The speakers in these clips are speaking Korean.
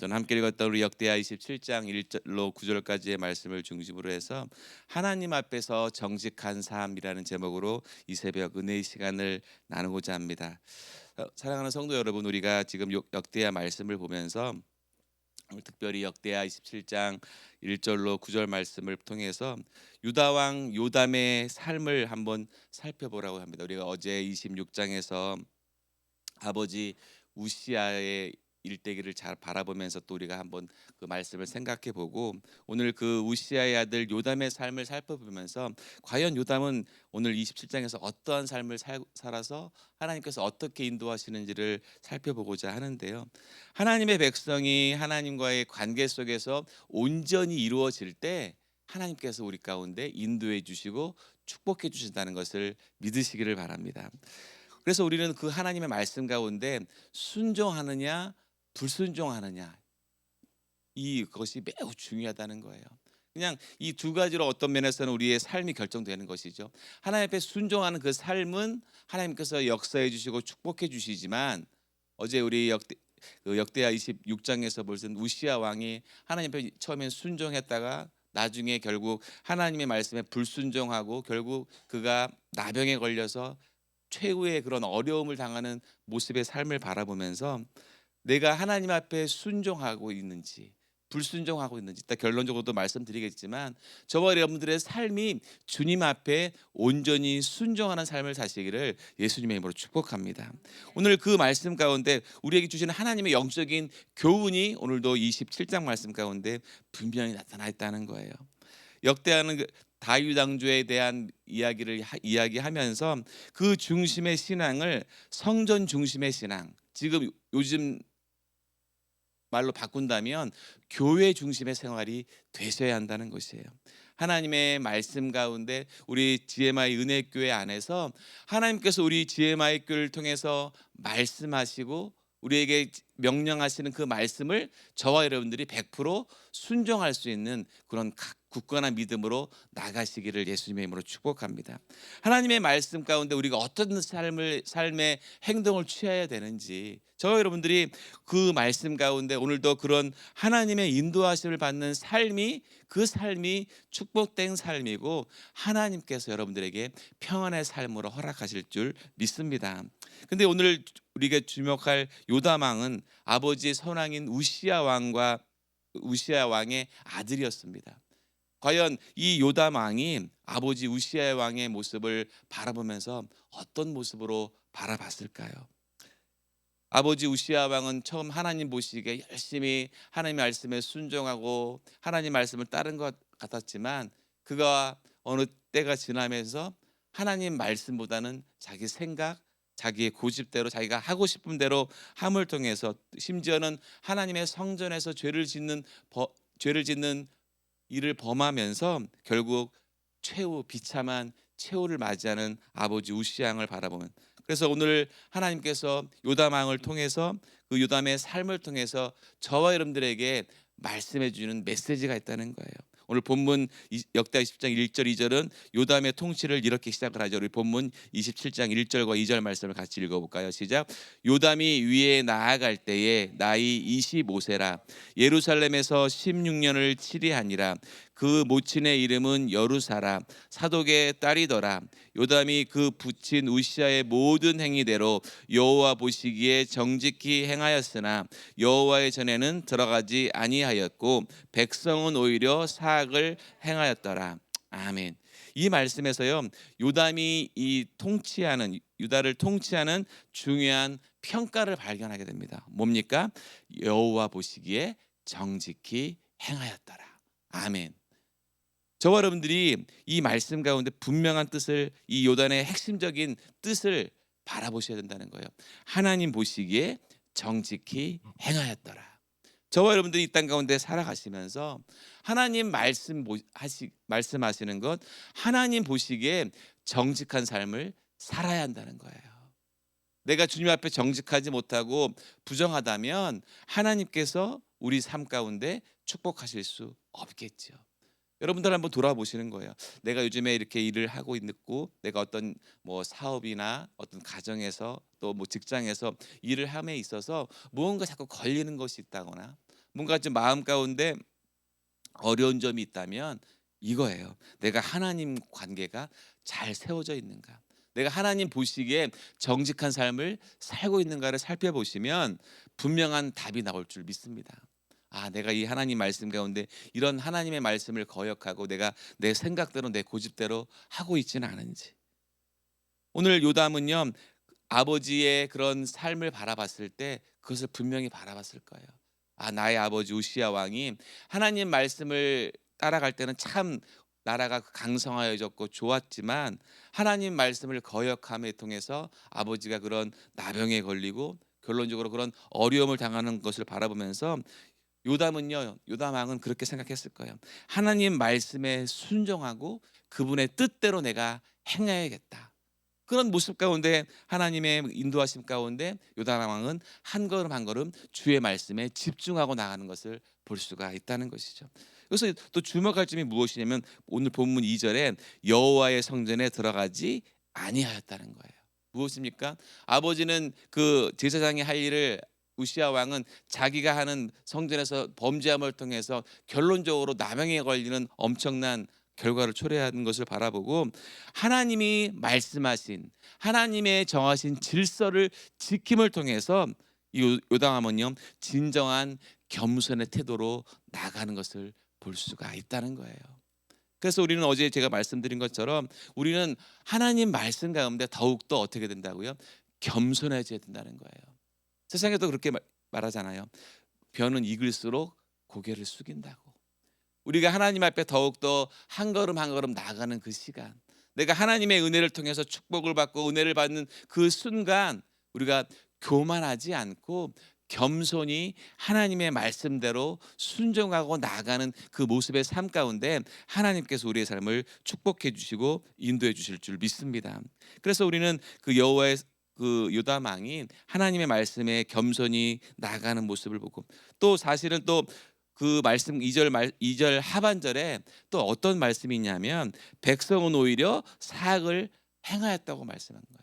저는 함께 읽었던 우리 역대하 27장 1절로 9절까지의 말씀을 중심으로 해서 하나님 앞에서 정직한 삶이라는 제목으로 이 새벽 은혜의 시간을 나누고자 합니다. 사랑하는 성도 여러분, 우리가 지금 역대하 말씀을 보면서 오늘 특별히 역대하 27장 1절로 9절 말씀을 통해서 유다 왕 요담의 삶을 한번 살펴보라고 합니다. 우리가 어제 26장에서 아버지 우시아의 일대기를 잘 바라보면서 또 우리가 한번 그 말씀을 생각해 보고, 오늘 그 우시아의 아들 요담의 삶을 살펴보면서 과연 요담은 오늘 27장에서 어떠한 삶을 살아서 하나님께서 어떻게 인도하시는지를 살펴보고자 하는데요. 하나님의 백성이 하나님과의 관계 속에서 온전히 이루어질 때 하나님께서 우리 가운데 인도해 주시고 축복해 주신다는 것을 믿으시기를 바랍니다. 그래서 우리는 그 하나님의 말씀 가운데 순종하느냐 불순종하느냐, 이것이 매우 중요하다는 거예요. 그냥 이 두 가지로 어떤 면에서는 우리의 삶이 결정되는 것이죠. 하나님 앞에 순종하는 그 삶은 하나님께서 역사해 주시고 축복해 주시지만, 어제 우리 역대하 26장에서 볼땐 우시아 왕이 하나님 앞에 처음엔 순종했다가 나중에 결국 하나님의 말씀에 불순종하고 결국 그가 나병에 걸려서 최후의 그런 어려움을 당하는 모습의 삶을 바라보면서 내가 하나님 앞에 순종하고 있는지 불순종하고 있는지, 이따 결론적으로도 말씀드리겠지만 저와 여러분들의 삶이 주님 앞에 온전히 순종하는 삶을 사시기를 예수님의 이름으로 축복합니다. 오늘 그 말씀 가운데 우리에게 주시는 하나님의 영적인 교훈이 오늘도 27장 말씀 가운데 분명히 나타나 있다는 거예요. 역대하는 다윗 왕조에 대한 이야기를 이야기하면서 그 중심의 신앙을 성전 중심의 신앙, 지금 요즘 말로 바꾼다면 교회 중심의 생활이 되셔야 한다는 것이에요. 하나님의 말씀 가운데 우리 GMI 은혜교회 안에서 하나님께서 우리 GMI 교회를 통해서 말씀하시고 우리에게 명령하시는 그 말씀을 저와 여러분들이 100% 순종할 수 있는 그런 굳건한 믿음으로 나가시기를 예수님의 이름으로 축복합니다. 하나님의 말씀 가운데 우리가 어떤 삶의 행동을 취해야 되는지, 저와 여러분들이 그 말씀 가운데 오늘도 그런 하나님의 인도하심을 받는 삶이, 그 삶이 축복된 삶이고 하나님께서 여러분들에게 평안의 삶으로 허락하실 줄 믿습니다. 근데 오늘 우리가 주목할 요담 왕은 아버지의 선왕인 우시아 왕의 아들이었습니다. 과연 이 요담 왕이 아버지 우시아 왕의 모습을 바라보면서 어떤 모습으로 바라봤을까요? 아버지 우시아 왕은 처음 하나님 보시기에 열심히 하나님 말씀에 순종하고 하나님 말씀을 따른 것 같았지만, 그가 어느 때가 지나면서 하나님 말씀보다는 자기 생각, 자기의 고집대로 자기가 하고 싶은 대로 함을 통해서, 심지어는 하나님의 성전에서 죄를 짓는 일을 범하면서 결국 비참한 최후를 맞이하는 아버지 우시아 왕을 바라보면, 그래서 오늘 하나님께서 요담 왕을 통해서 그 요담의 삶을 통해서 저와 여러분들에게 말씀해 주는 메시지가 있다는 거예요. 오늘 본문 역대 20장 1절 2절은 요담의 통치를 이렇게 시작을 하죠. 우리 본문 27장 1절과 2절 말씀을 같이 읽어볼까요? 시작. 요담이 위에 나아갈 때에 나이 25세라 예루살렘에서 16년을 치리하니라. 그 모친의 이름은 여루사라 사독의 딸이더라. 요담이 그 부친 우시아의 모든 행위대로 여호와 보시기에 정직히 행하였으나 여호와의 전에는 들어가지 아니하였고 백성은 오히려 사악을 행하였더라. 아멘. 이 말씀에서요, 요담이 이 통치하는 유다를 통치하는 중요한 평가를 발견하게 됩니다. 뭡니까? 여호와 보시기에 정직히 행하였더라. 아멘. 저와 여러분들이 이 말씀 가운데 분명한 뜻을, 이 요단의 핵심적인 뜻을 바라보셔야 된다는 거예요. 하나님 보시기에 정직히 행하였더라. 저와 여러분들이 이 땅 가운데 살아가시면서 하나님 말씀하시는 것, 하나님 보시기에 정직한 삶을 살아야 한다는 거예요. 내가 주님 앞에 정직하지 못하고 부정하다면 하나님께서 우리 삶 가운데 축복하실 수 없겠죠. 여러분들 한번 돌아보시는 거예요. 내가 요즘에 이렇게 일을 하고 있고 내가 어떤 뭐 사업이나 어떤 가정에서 또 뭐 직장에서 일을 함에 있어서 무언가 자꾸 걸리는 것이 있다거나 뭔가 좀 마음 가운데 어려운 점이 있다면 이거예요. 내가 하나님 관계가 잘 세워져 있는가? 내가 하나님 보시기에 정직한 삶을 살고 있는가를 살펴보시면 분명한 답이 나올 줄 믿습니다. 아, 내가 이 하나님 말씀 가운데 이런 하나님의 말씀을 거역하고 내가 내 생각대로 내 고집대로 하고 있지는 않은지. 오늘 요담은요, 아버지의 그런 삶을 바라봤을 때 그것을 분명히 바라봤을 거예요. 아, 나의 아버지 우시야 왕이 하나님 말씀을 따라갈 때는 참 나라가 강성하여졌고 좋았지만 하나님 말씀을 거역함에 통해서 아버지가 그런 나병에 걸리고 결론적으로 그런 어려움을 당하는 것을 바라보면서 요담 왕은 그렇게 생각했을 거예요. 하나님 말씀에 순종하고 그분의 뜻대로 내가 행해야겠다. 그런 모습 가운데 하나님의 인도하심 가운데 요담 왕은 한 걸음 한 걸음 주의 말씀에 집중하고 나가는 것을 볼 수가 있다는 것이죠. 그래서 또 주목할 점이 무엇이냐면 오늘 본문 2절에 여호와의 성전에 들어가지 아니하였다는 거예요. 무엇입니까? 아버지는 그 제사장이 할 일을 우시아 왕은 자기가 하는 성전에서 범죄함을 통해서 결론적으로 나병에 걸리는 엄청난 결과를 초래하는 것을 바라보고 하나님이 말씀하신 하나님의 정하신 질서를 지킴을 통해서 이 요담하면요 진정한 겸손의 태도로 나가는 것을 볼 수가 있다는 거예요. 그래서 우리는 어제 제가 말씀드린 것처럼 우리는 하나님 말씀 가운데 더욱더 어떻게 된다고요? 겸손해져야 된다는 거예요. 세상에도 그렇게 말하잖아요. 벼는 익을수록 고개를 숙인다고. 우리가 하나님 앞에 더욱더 한 걸음 한 걸음 나아가는 그 시간, 내가 하나님의 은혜를 통해서 축복을 받고 은혜를 받는 그 순간 우리가 교만하지 않고 겸손히 하나님의 말씀대로 순종하고 나아가는 그 모습의 삶 가운데 하나님께서 우리의 삶을 축복해 주시고 인도해 주실 줄 믿습니다. 그래서 우리는 그 여호와의 그 요담 왕이 하나님의 말씀에 겸손히 나아가는 모습을 보고 또 사실은 또 그 말씀 2절 하반절에 또 어떤 말씀이 있냐면 백성은 오히려 사악을 행하였다고 말씀한 거예요.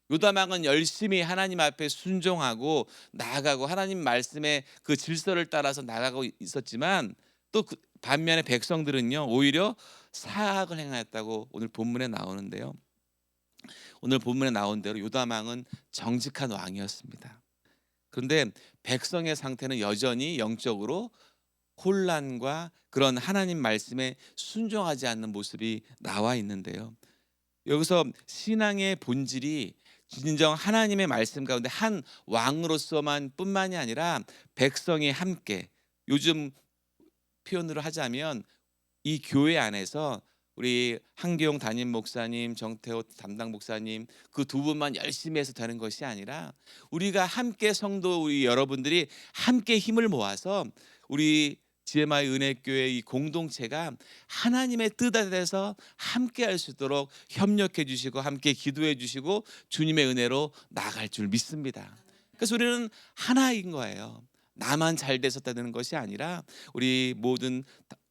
요담 왕은 열심히 하나님 앞에 순종하고 나아가고 하나님 말씀의 그 질서를 따라서 나아가고 있었지만 또 그 반면에 백성들은요 오히려 사악을 행하였다고 오늘 본문에 나오는데요. 오늘 본문에 나온 대로 요담 왕은 정직한 왕이었습니다. 그런데 백성의 상태는 여전히 영적으로 혼란과 그런 하나님 말씀에 순종하지 않는 모습이 나와 있는데요. 여기서 신앙의 본질이 진정 하나님의 말씀 가운데 한 왕으로서만 뿐만이 아니라 백성이 함께 요즘 표현으로 하자면 이 교회 안에서 우리 한기용 담임 목사님, 정태호 담당 목사님 그 두 분만 열심히 해서 되는 것이 아니라 우리가 함께 성도 우리 여러분들이 함께 힘을 모아서 우리 GMI 은혜교회 이 공동체가 하나님의 뜻에 대해서 함께 할 수 있도록 협력해 주시고 함께 기도해 주시고 주님의 은혜로 나아갈 줄 믿습니다. 그래서 우리는 하나인 거예요. 나만 잘 됐었다는 것이 아니라 우리 모든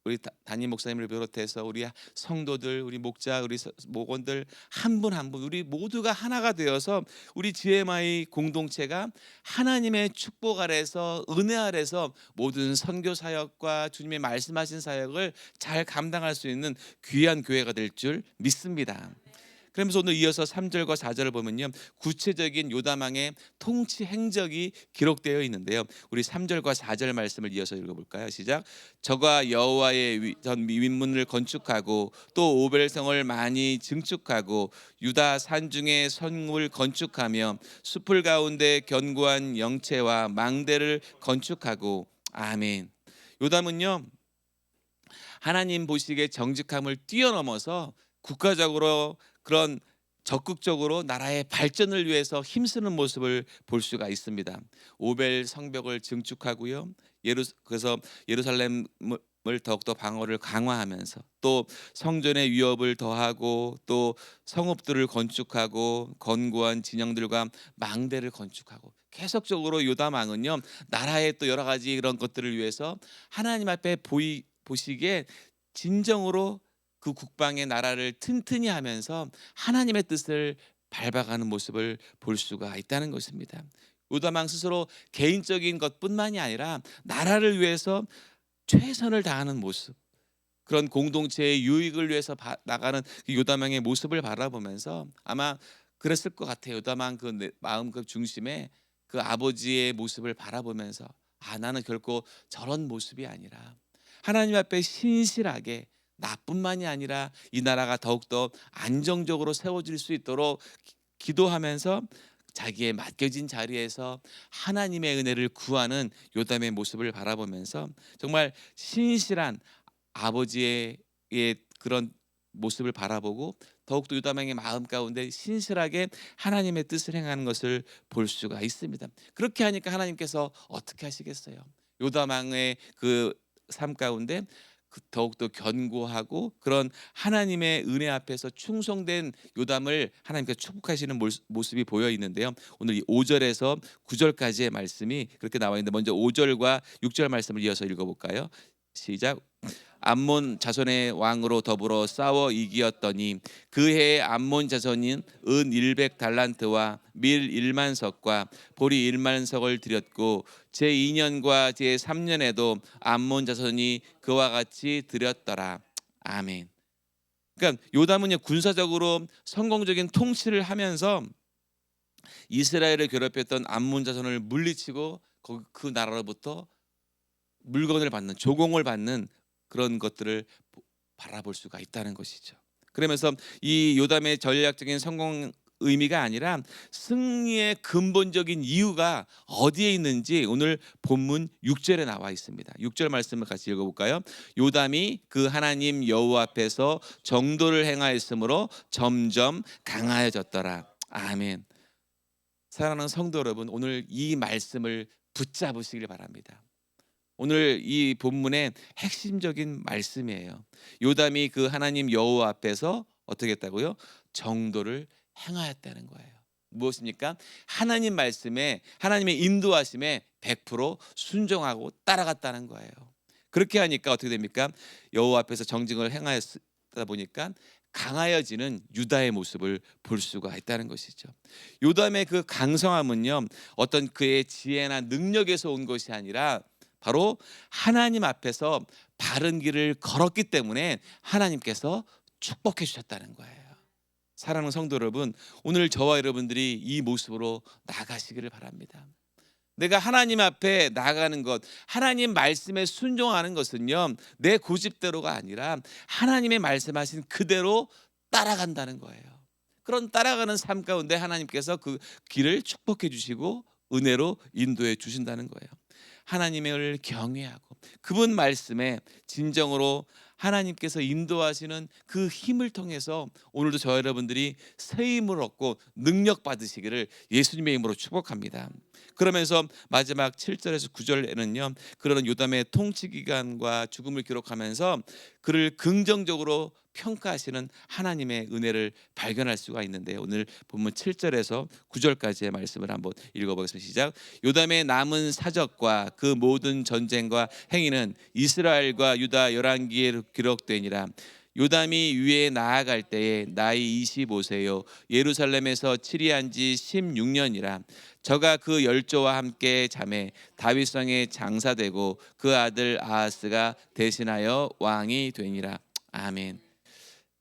우리 담임 목사님을 비롯해서 우리 성도들, 우리 목자, 우리 목원들 한 분 한 분 우리 모두가 하나가 되어서 우리 GMI 공동체가 하나님의 축복 아래서 은혜 아래서 모든 선교 사역과 주님의 말씀하신 사역을 잘 감당할 수 있는 귀한 교회가 될 줄 믿습니다. 그러면서 오늘 이어서 3절과 4절을 보면요. 구체적인 요담왕의 통치 행적이 기록되어 있는데요. 우리 3절과 4절 말씀을 이어서 읽어볼까요? 시작. 저가 여호와의 전 윗문을 건축하고 또 오벨성을 많이 증축하고 유다 산중에 성을 건축하며 숲을 가운데 견고한 영체와 망대를 건축하고 아멘. 요담은요. 하나님 보시기에 정직함을 뛰어넘어서 국가적으로 그런 적극적으로 나라의 발전을 위해서 힘쓰는 모습을 볼 수가 있습니다. 오벨 성벽을 증축하고요. 그래서 예루살렘을 더욱더 방어를 강화하면서 또 성전의 위협을 더하고 또 성읍들을 건축하고 견고한 진영들과 망대를 건축하고 계속적으로 요담 왕은요 나라의 또 여러 가지 이런 것들을 위해서 하나님 앞에 보시기에 진정으로 그 국방의 나라를 튼튼히 하면서 하나님의 뜻을 밟아가는 모습을 볼 수가 있다는 것입니다. 요담왕 스스로 개인적인 것뿐만이 아니라 나라를 위해서 최선을 다하는 모습, 그런 공동체의 유익을 위해서 나가는 그 요담왕의 모습을 바라보면서 아마 그랬을 것 같아요. 요담왕 그 마음 그 중심에 그 아버지의 모습을 바라보면서 아, 나는 결코 저런 모습이 아니라 하나님 앞에 신실하게 나뿐만이 아니라 이 나라가 더욱더 안정적으로 세워질 수 있도록 기도하면서 자기의 맡겨진 자리에서 하나님의 은혜를 구하는 요담의 모습을 바라보면서 정말 신실한 아버지의 그런 모습을 바라보고 더욱더 요담왕의 마음 가운데 신실하게 하나님의 뜻을 행하는 것을 볼 수가 있습니다. 그렇게 하니까 하나님께서 어떻게 하시겠어요? 요담왕의 그 삶 가운데 더욱더 견고하고 그런 하나님의 은혜 앞에서 충성된 요담을 하나님께서 축복하시는 모습이 보여 있는데요. 오늘 이 5절에서 9절까지의 말씀이 그렇게 나와 있는데 먼저 5절과 6절 말씀을 이어서 읽어볼까요? 시작. 암몬 자손의 왕으로 더불어 싸워 이기었더니 그 해에 암몬 자손인 은 100달란트와 밀 1만 석과 보리 1만 석을 드렸고 제 2년과 제 3년에도 암몬 자손이 그와 같이 드렸더라. 아멘. 그러니까 요담은요 군사적으로 성공적인 통치를 하면서 이스라엘을 괴롭혔던 암몬 자손을 물리치고 그 나라로부터 물건을 받는 조공을 받는 그런 것들을 바라볼 수가 있다는 것이죠. 그러면서 이 요담의 전략적인 성공 의미가 아니라 승리의 근본적인 이유가 어디에 있는지 오늘 본문 6절에 나와 있습니다. 6절 말씀을 같이 읽어볼까요? 요담이 그 하나님 여호와 앞에서 정도를 행하였으므로 점점 강하여졌더라. 아멘. 사랑하는 성도 여러분, 오늘 이 말씀을 붙잡으시길 바랍니다. 오늘 이 본문의 핵심적인 말씀이에요. 요담이 그 하나님 여호와 앞에서 어떻게 했다고요? 정도를 행하였다는 거예요. 무엇입니까? 하나님 말씀에 하나님의 인도하심에 100% 순종하고 따라갔다는 거예요. 그렇게 하니까 어떻게 됩니까? 여호와 앞에서 정직을 행하였다 보니까 강하여지는 유다의 모습을 볼 수가 있다는 것이죠. 요담의 그 강성함은요, 어떤 그의 지혜나 능력에서 온 것이 아니라 바로 하나님 앞에서 바른 길을 걸었기 때문에 하나님께서 축복해 주셨다는 거예요. 사랑하는 성도 여러분, 오늘 저와 여러분들이 이 모습으로 나가시기를 바랍니다. 내가 하나님 앞에 나가는 것, 하나님 말씀에 순종하는 것은요, 내 고집대로가 아니라 하나님의 말씀하신 그대로 따라간다는 거예요. 그런 따라가는 삶 가운데 하나님께서 그 길을 축복해 주시고 은혜로 인도해 주신다는 거예요. 하나님을 경외하고 그분 말씀에 진정으로 하나님께서 인도하시는 그 힘을 통해서 오늘도 저 여러분들이 새 힘을 얻고 능력 받으시기를 예수님의 이름으로 축복합니다. 그러면서 마지막 7절에서 9절에는요, 그런 요담의 통치 기간과 죽음을 기록하면서 그를 긍정적으로 평가하시는 하나님의 은혜를 발견할 수가 있는데 오늘 본문 7절에서 9절까지의 말씀을 한번 읽어보겠습니다. 시작. 요담의 남은 사적과 그 모든 전쟁과 행위는 이스라엘과 유다 열왕기에 기록되니라. 요담이 위에 나아갈 때에 나이 25세요 예루살렘에서 치리한 지 16년이라. 저가 그 열조와 함께 잠에 다윗성에 장사되고 그 아들 아하스가 대신하여 왕이 되니라. 아멘.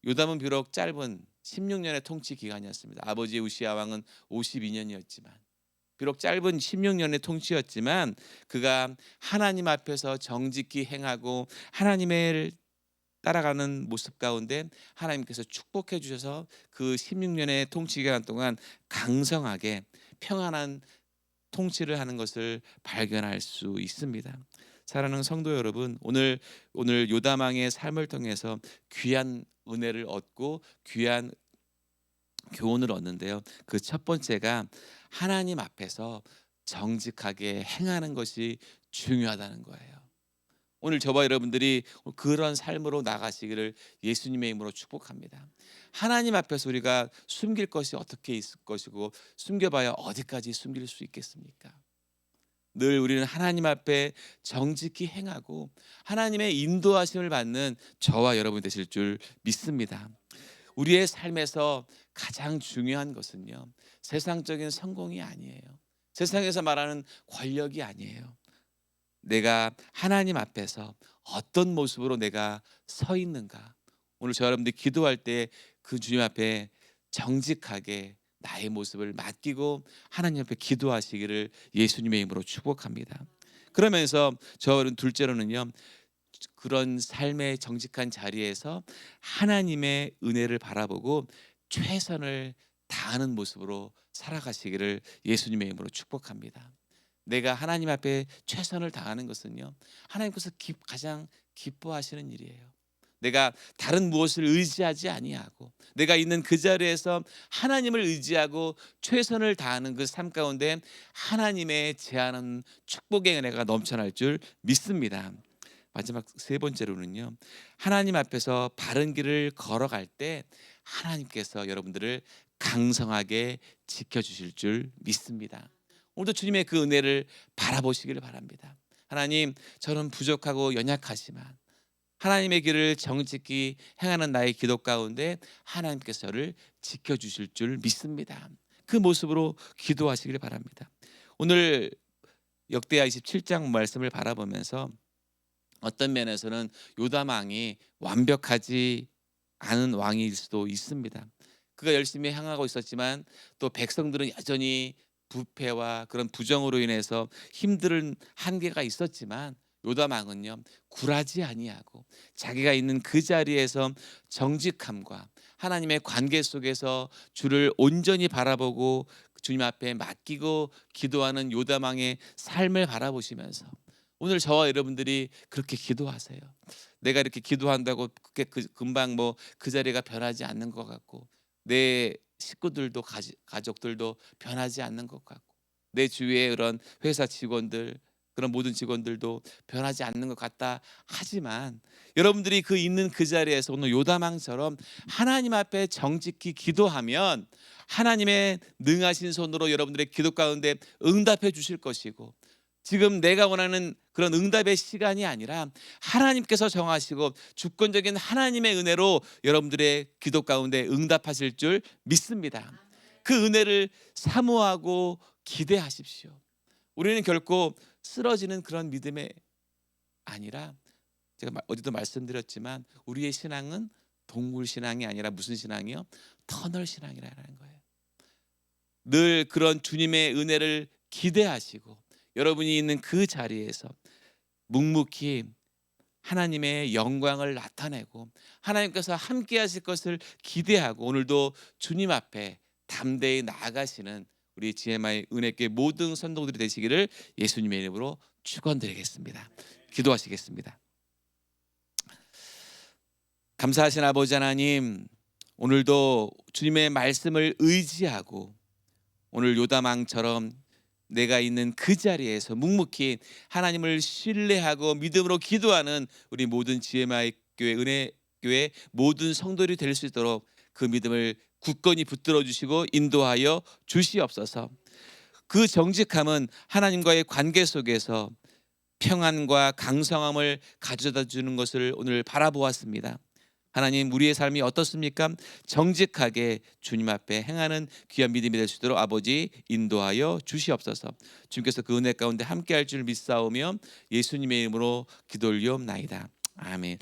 요담은 비록 짧은 16년의 통치 기간이었습니다. 아버지 우시아 왕은 52년이었지만 비록 짧은 16년의 통치였지만 그가 하나님 앞에서 정직히 행하고 하나님을 따라가는 모습 가운데 하나님께서 축복해 주셔서 그 16년의 통치 기간 동안 강성하게 평안한 통치를 하는 것을 발견할 수 있습니다. 사랑하는 성도 여러분, 오늘 요담 왕의 삶을 통해서 귀한 은혜를 얻고 귀한 교훈을 얻는데요. 그 첫 번째가 하나님 앞에서 정직하게 행하는 것이 중요하다는 거예요. 오늘 저와 여러분들이 그런 삶으로 나가시기를 예수님의 이름으로 축복합니다. 하나님 앞에서 우리가 숨길 것이 어떻게 있을 것이고 숨겨봐야 어디까지 숨길 수 있겠습니까? 늘 우리는 하나님 앞에 정직히 행하고 하나님의 인도하심을 받는 저와 여러분 되실 줄 믿습니다. 우리의 삶에서 가장 중요한 것은요, 세상적인 성공이 아니에요. 세상에서 말하는 권력이 아니에요. 내가 하나님 앞에서 어떤 모습으로 내가 서 있는가. 오늘 저 여러분들이 기도할 때 그 주님 앞에 정직하게 나의 모습을 맡기고 하나님 앞에 기도하시기를 예수님의 이름으로 축복합니다. 그러면서 저는 둘째로는요, 그런 삶의 정직한 자리에서 하나님의 은혜를 바라보고 최선을 다하는 모습으로 살아가시기를 예수님의 이름으로 축복합니다. 내가 하나님 앞에 최선을 다하는 것은요, 하나님께서 가장 기뻐하시는 일이에요. 내가 다른 무엇을 의지하지 아니하고 내가 있는 그 자리에서 하나님을 의지하고 최선을 다하는 그 삶 가운데 하나님의 제한은 축복의 은혜가 넘쳐날 줄 믿습니다. 마지막 세 번째로는요, 하나님 앞에서 바른 길을 걸어갈 때 하나님께서 여러분들을 강성하게 지켜주실 줄 믿습니다. 오늘도 주님의 그 은혜를 바라보시기를 바랍니다. 하나님, 저는 부족하고 연약하지만 하나님의 길을 정직히 행하는 나의 기도 가운데 하나님께서 저를 지켜주실 줄 믿습니다. 그 모습으로 기도하시기를 바랍니다. 오늘 역대하 27장 말씀을 바라보면서 어떤 면에서는 요담 왕이 완벽하지 않은 왕일 수도 있습니다. 그가 열심히 행하고 있었지만 또 백성들은 여전히 부패와 그런 부정으로 인해서 힘든 한계가 있었지만 요담 왕은요, 굴하지 아니하고 자기가 있는 그 자리에서 정직함과 하나님의 관계 속에서 주를 온전히 바라보고 주님 앞에 맡기고 기도하는 요담 왕의 삶을 바라보시면서 오늘 저와 여러분들이 그렇게 기도하세요. 내가 이렇게 기도한다고 그게 금방 뭐 그 자리가 변하지 않는 것 같고 내 식구들도 가족들도 변하지 않는 것 같고 내 주위의 그런 회사 직원들 그런 모든 직원들도 변하지 않는 것 같다 하지만 여러분들이 그 있는 그 자리에서 오늘 요담왕처럼 하나님 앞에 정직히 기도하면 하나님의 능하신 손으로 여러분들의 기도 가운데 응답해 주실 것이고 지금 내가 원하는 그런 응답의 시간이 아니라 하나님께서 정하시고 주권적인 하나님의 은혜로 여러분들의 기도 가운데 응답하실 줄 믿습니다. 그 은혜를 사모하고 기대하십시오. 우리는 결코 쓰러지는 그런 믿음이 아니라 제가 어디도 말씀드렸지만 우리의 신앙은 동물 신앙이 아니라 무슨 신앙이요? 터널 신앙이라는 거예요. 늘 그런 주님의 은혜를 기대하시고 여러분이 있는 그 자리에서 묵묵히 하나님의 영광을 나타내고 하나님께서 함께 하실 것을 기대하고 오늘도 주님 앞에 담대히 나아가시는 우리 GMI 은혜교회 모든 선동들이 되시기를 예수님의 이름으로 축원드리겠습니다. 기도하시겠습니다. 감사하신 아버지 하나님, 오늘도 주님의 말씀을 의지하고 오늘 요담왕처럼 내가 있는 그 자리에서 묵묵히 하나님을 신뢰하고 믿음으로 기도하는 우리 모든 GMI 교회 은혜교회 모든 성도들이 될 수 있도록 그 믿음을 굳건히 붙들어 주시고 인도하여 주시옵소서. 그 정직함은 하나님과의 관계 속에서 평안과 강성함을 가져다 주는 것을 오늘 바라보았습니다. 하나님, 우리의 삶이 어떻습니까? 정직하게 주님 앞에 행하는 귀한 믿음이 될 수 있도록 아버지 인도하여 주시옵소서. 주님께서 그 은혜 가운데 함께할 줄 믿사오며 예수님의 이름으로 기도 올리옵나이다. 아멘.